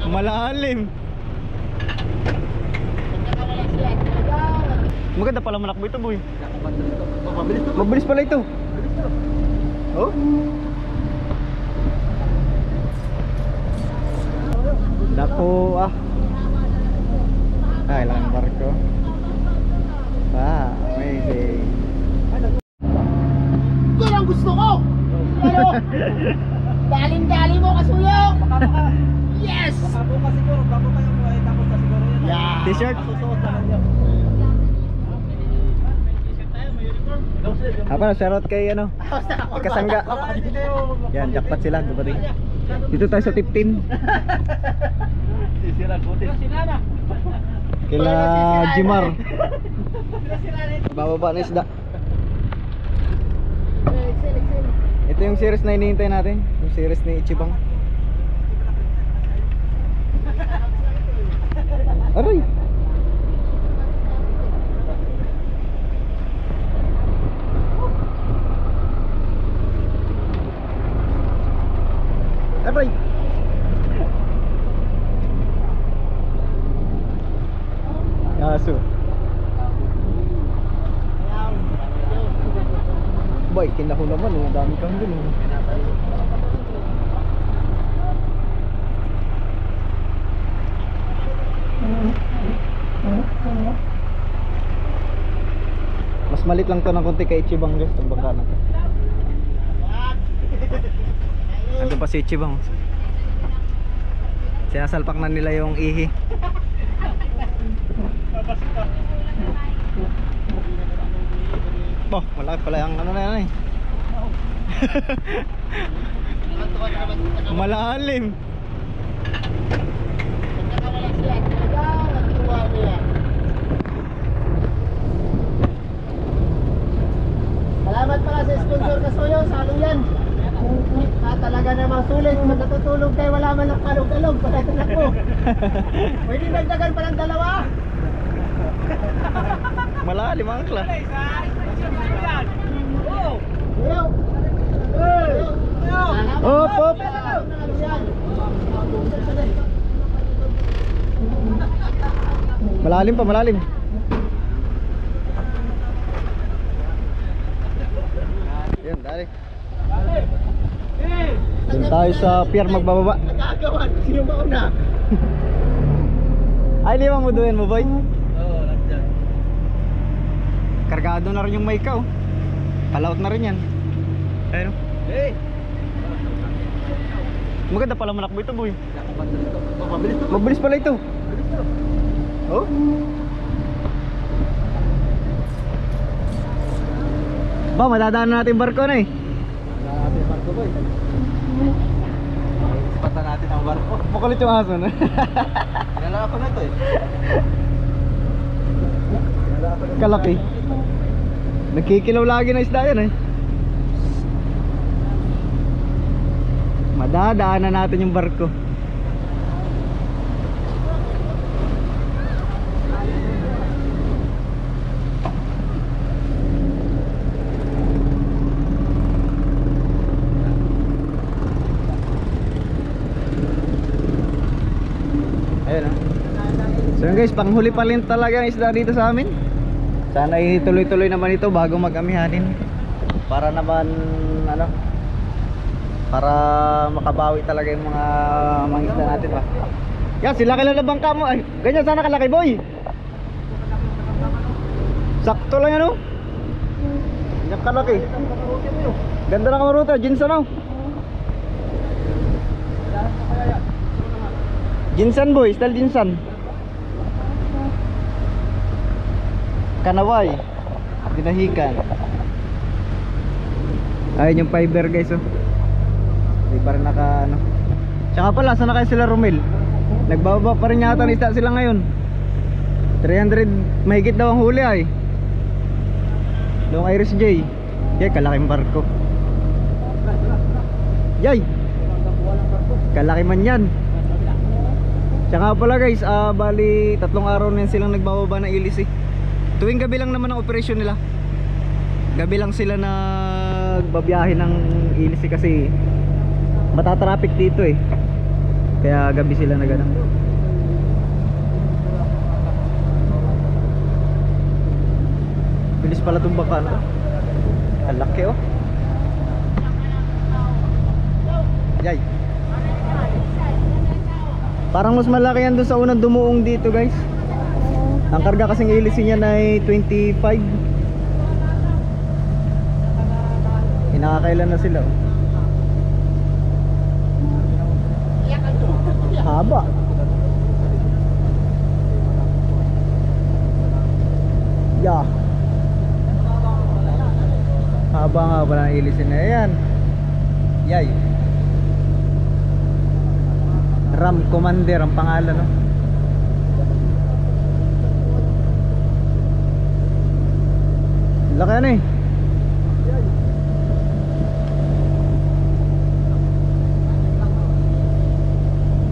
Malalim. Maganda pala manakbo ito, boy. Mabilis pala ito. Oh? Naku, ah. Ah, ilang barko. Ah, amazing. Yan ang gusto ko! Pero, daling-dali mo kasuyo! Yes! Baka bukas siguro, bago kayo buhay, tapos na siguro yun. Yeah! T-shirt? Susuot naman yun. Ako na, shoutout kay ano, kasangga. Yan, jackpot sila, dumating. Dito tayo sa Tiptin. Sisira kutin. Kila Jimar. Bababa na isda. Ito yung series na hinihintay natin. Yung series ni Ichibang. Aray! Aray! Aso. Boy, kinako naman oh, dami kang dun oh. Mas malit lang to ng konti kay Ichibang guys, itong bangka na to. Nandun pa si Ichibang. Sinasalpak na nila yung ihi. Boh, malaki pala ang ano na yan eh. Malalim. Salamat pala sa sponsor kasuyo, salo yan. Talaga namang sulit, pag natutulog kayo wala man lang kalog-kalog, pagkatunak mo. Pwede nagdagan pa ng dalawa. Malalim ang kla. Op, op. Malalim pa, malalim. Yan, dali. Doon tayo sa pier magbababa. Nagagawan, sino mauna? Ay, di ba muduin mo, boy? Oo, nandyan. Kargado na rin yung mic ko. Palaut na rin yan. Ayun. Hey! Maganda pala manakbo ito, boy. Mabilis to. Mabilis pala ito. Oh? Ba, madadaan na natin barko na eh. Wala natin yung barko boy. Sipatan natin ang barko. Makulit yung aso na. Kilala ko na ito eh. Kalaki. Nagkikilaw lagi na isda yan eh. Madadaan na natin yung barko. Ayun ah. So yun guys, panghuli pa rin talaga ng isda dito sa amin. Sana ituloy-tuloy naman ito bago mag-amihanin. Para naman ano, para makabawi talaga yung mga isda natin ba. Yan, sila kilala bangka mo. Ay, ganyan sana kalaki, boy. Sakto lang yan oh. Ganyan kalaki. Ganda ng kamaruta, jeans ano. Jinsan boy, style jinsan. Kanaway, dinahikan. Ayun yung fiber guys oh. Di pa rin naka ano. Tsaka pala, sana kayo sila Romel? Nagbababa pa rin yata ng isda sila ngayon. 300 mahigit daw ang huli ay. Doong Iris J. Yay, kalaking barko. Yay, kalaki man yan. Tsaka pala guys, bali 3 araw na yan silang nagbababa ng ilis eh. Tuwing gabi lang naman ang operasyon nila. Gabi lang sila nagbabiyahe ng ilis eh, kasi matatraffic dito eh. Kaya gabi sila na ganun. Bilis pala itong baka na. Ang laki oh. Yay. Parang mas malaki yan doon sa unang dumuong dito guys. Ang karga kasing ilisin niya ay 25. Nakakailan na sila oh. Haba. Yeah. Haba nga pala ang ilisin na yan. Yay. Ram Commander ang pangalan no. Laki ano eh.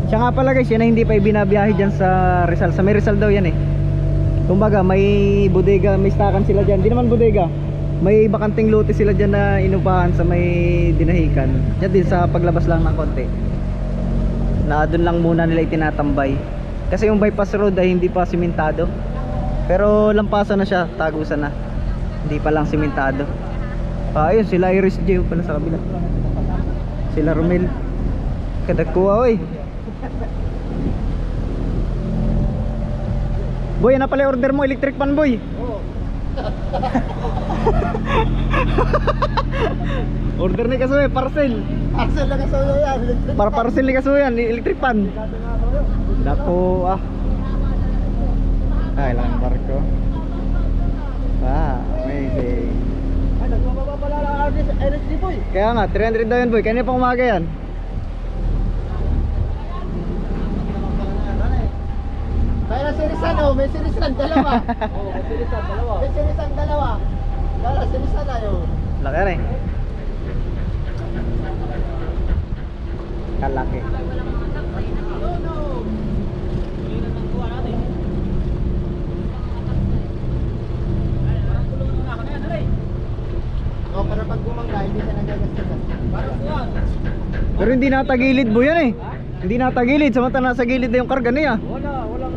Siya nga pala guys, yan na hindi pa ibinabiyahe dyan sa Rizal. Sa may Rizal daw yan eh. Kumbaga may bodega, may stakan sila dyan. Di naman bodega, may bakanting lote sila dyan na inupahan sa may dinahikan. Yan din sa paglabas lang ng konti, na doon lang muna nila itinatambay. Kasi yung bypass road ay hindi pa simentado. Pero lampasan na siya, tagusan na. Hindi pa lang simentado. Ayun, sila Iris J pala sa kabila. Sila Romel. Kadagkuha oy. Boy, ano pala order mo? Electric pan boy? Oo. Order ni Kasuya, parcel. Parcel na Kasuyo yan. Para parcel ni Kasuya, electric pan. Dako ah. Ay, lang barko. Ah, amazing. Ay, nagbababa pala lang RSD boy. Kaya nga, 300 daw yan boy. Kanina pang umaga yan. Kaya sirisan oh, may sirisan dalawa. Oo, may sirisan, dalawa. May sirisan dalawa. Wala sirisan na yun. Laki na eh. Kalaki. Oh, para pag bumangga, hindi ka nagagastusan. Pero hindi natagilid boy yan eh. Hindi natagilid, samantala nasa gilid na yung karga niya. Walang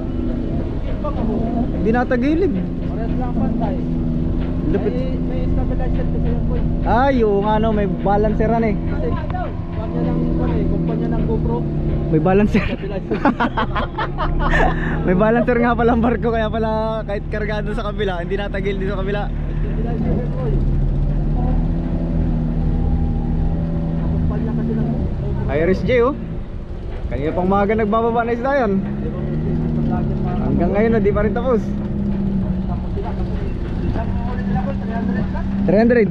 imbang ako. Hindi natagilid. Parehas lang pantay. Lupit. May stabilizer kasi yung boy. Ay, yung ano, may balanceran eh. Kasi kumpanya ng kumpanya ng GoPro. May balancer. Stabilizer. May balancer nga pala ang barko, kaya pala kahit kargado sa kabila, hindi natagilid dito sa kabila. Stabilizer yung boy. Kumpanya kasi ng GoPro. Iris J oh. Kanina pang maga nagbababa na isda yan. Hanggang ngayon na di pa rin tapos. 300.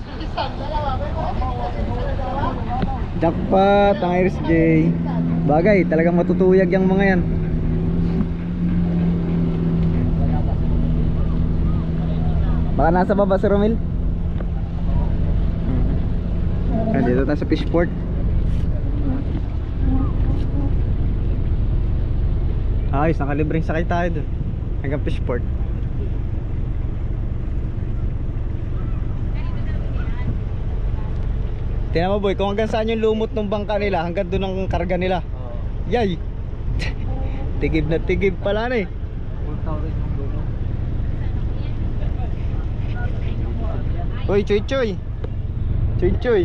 Sirisan dalawa. May mga sirisan dalawa. Jackpot ang Iris J. Bagay, talagang matutuyag yung mga yan. Baka nasa baba si Romel. Dito tayo sa fishport. Ayos, nakalibreng sakay tayo dun hanggang fishport. Tingnan mo boy, kung hanggang saan yung lumot ng bangka nila, hanggang dun ang karga nila. Yay! Tigib na tigib pala na eh. 1,000 yung dulo. Uy, choy choy. Choy choy.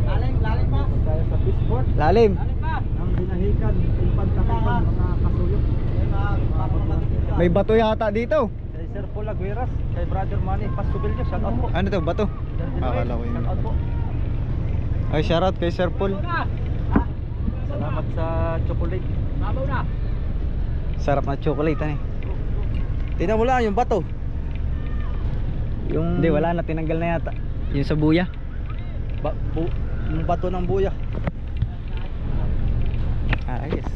Lalim pa. Kaya sa fishport, Lalim. ang dinahikan, yung pagkakapan, mga kasuyok. May bato yata dito. Kay Sir Paul Agueras, kay Brother Manny Pascubilio, shout out po. Ano to, bato? Akala ko yun. Shout out po. Ay, shoutout kay Sir Paul. Salamat sa chocolate. Sabaw na. Sarap na chocolate ano eh. Tingnan mo lang yung bato. Yung... Hindi, wala na, tinanggal na yata. Yung sa buya. Yung bato ng buya. Ayos.